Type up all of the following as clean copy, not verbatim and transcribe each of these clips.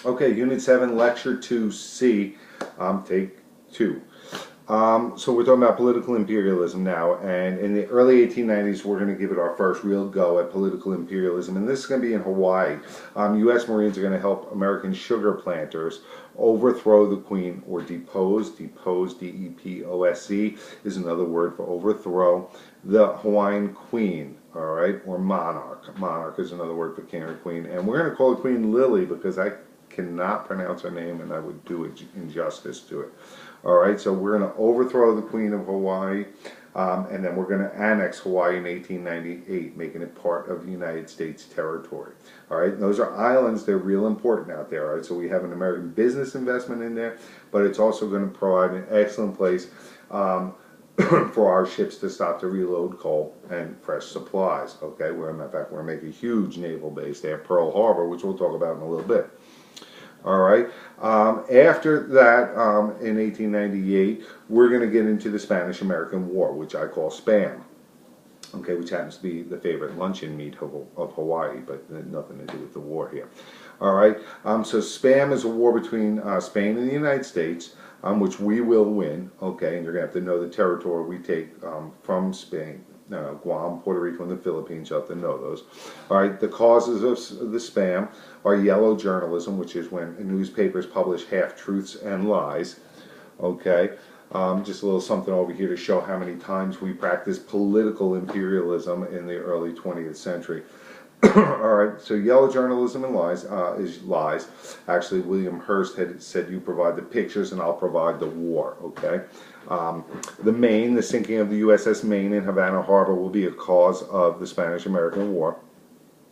Okay, Unit 7, Lecture 2C, Take 2. So we're talking about political imperialism now, and in the early 1890s, we're going to give it our first real go at political imperialism, and this is going to be in Hawaii. U.S. Marines are going to help American sugar planters overthrow the Queen, or depose. Depose, D-E-P-O-S-E, is another word for overthrow the Hawaiian Queen. All right, or monarch. Monarch is another word for king or queen, and we're going to call the Queen Lily because I cannot pronounce her name and I would do injustice to it. All right, so we're going to overthrow the Queen of Hawaii, and then we're going to annex Hawaii in 1898, making it part of the United States territory. All right, and those are islands. They're real important out there. All right, so we have an American business investment in there, but it's also going to provide an excellent place for our ships to stop to reload coal and fresh supplies. Okay, in fact, we're going to make a huge naval base there, Pearl Harbor, which we'll talk about in a little bit. All right. After that, in 1898, we're going to get into the Spanish-American War, which I call SPAM. Okay, which happens to be the favorite luncheon meat of Hawaii, but nothing to do with the war here. All right. So SPAM is a war between Spain and the United States, which we will win. Okay, and you're going to have to know the territory we take from Spain. Guam, Puerto Rico, and the Philippines. You have to know those. All right. The causes of the SPAM are yellow journalism, which is when newspapers publish half-truths and lies. Okay. Just a little something over here to show how many times we practiced political imperialism in the early 20th century. All right, so yellow journalism and lies is lies. Actually, William Hearst had said, "You provide the pictures, and I'll provide the war." Okay. The sinking of the USS Maine in Havana Harbor will be a cause of the Spanish-American War.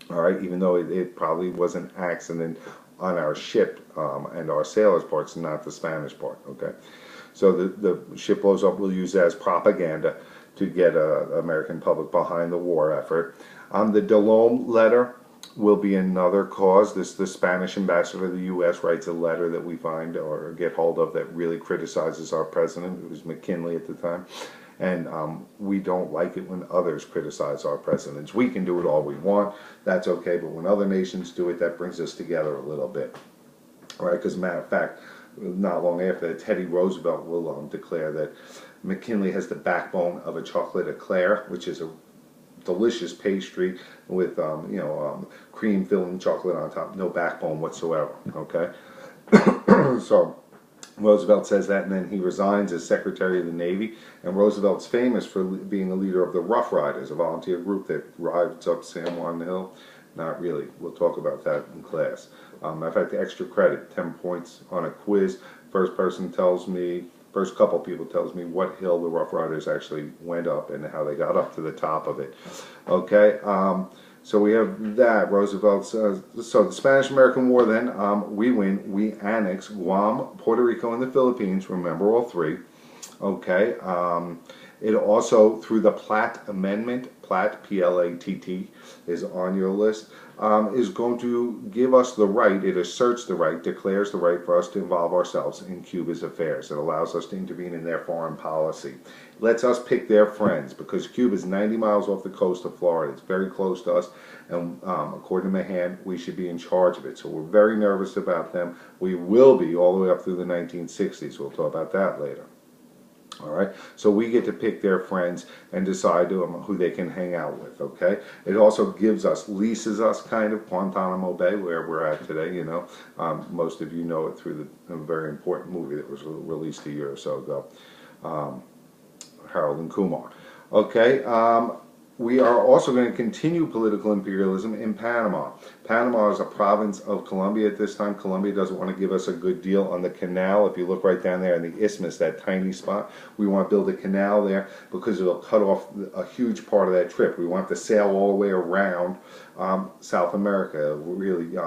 All right, even though it probably was an accident on our ship and our sailors' parts, not the Spanish part. Okay, so the ship blows up. We'll use that as propaganda to get the American public behind the war effort. The Delome letter will be another cause. The Spanish ambassador of the U.S. writes a letter that we find or get hold of that really criticizes our president. It was McKinley at the time. And we don't like it when others criticize our presidents. We can do it all we want. That's okay. But when other nations do it, that brings us together a little bit. All right, because as a matter of fact, not long after that, Teddy Roosevelt will declare that McKinley has the backbone of a chocolate eclair, which is a delicious pastry with cream filling chocolate on top, no backbone whatsoever. Okay, so Roosevelt says that, and then he resigns as Secretary of the Navy. And Roosevelt's famous for being the leader of the Rough Riders, a volunteer group that rides up San Juan Hill. Not really. We'll talk about that in class. Matter of fact, extra credit, 10 points on a quiz. First couple people tells me what hill the Rough Riders actually went up and how they got up to the top of it. Okay, so we have that. Roosevelt's, so the Spanish-American War then, we win. We annex Guam, Puerto Rico, and the Philippines. Remember all three. Okay, it also, through the Platt Amendment, Platt, P-L-A-T-T, is on your list, is going to give us the right, it asserts the right, declares the right for us to involve ourselves in Cuba's affairs. It allows us to intervene in their foreign policy. It lets us pick their friends, because Cuba is 90 miles off the coast of Florida. It's very close to us, and according to Mahan, we should be in charge of it. So we're very nervous about them. We will be all the way up through the 1960s. We'll talk about that later. All right, so we get to pick their friends and decide who they can hang out with. Okay, it also leases us kind of Guantanamo Bay, where we're at today. You know, most of you know it through the very important movie that was released a year or so ago, Harold and Kumar. Okay, we are also going to continue political imperialism in Panama. Panama is a province of Colombia at this time. Colombia doesn't want to give us a good deal on the canal. If you look right down there in the isthmus, that tiny spot, we want to build a canal there because it'll cut off a huge part of that trip. We want to sail all the way around South America, really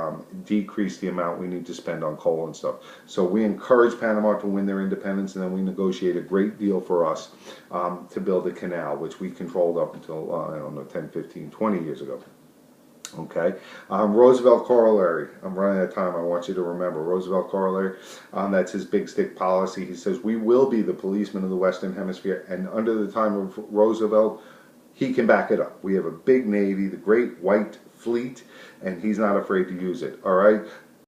decrease the amount we need to spend on coal and stuff. So we encourage Panama to win their independence, and then we negotiate a great deal for us to build a canal, which we controlled up until, I don't know, 10, 15, 20 years ago. Okay, Roosevelt corollary. I'm running out of time. I want you to remember Roosevelt corollary. That's his big stick policy. He says we will be the policemen of the Western Hemisphere, and under the time of Roosevelt, he can back it up. We have a big Navy, the Great White Fleet, and he's not afraid to use it. All right,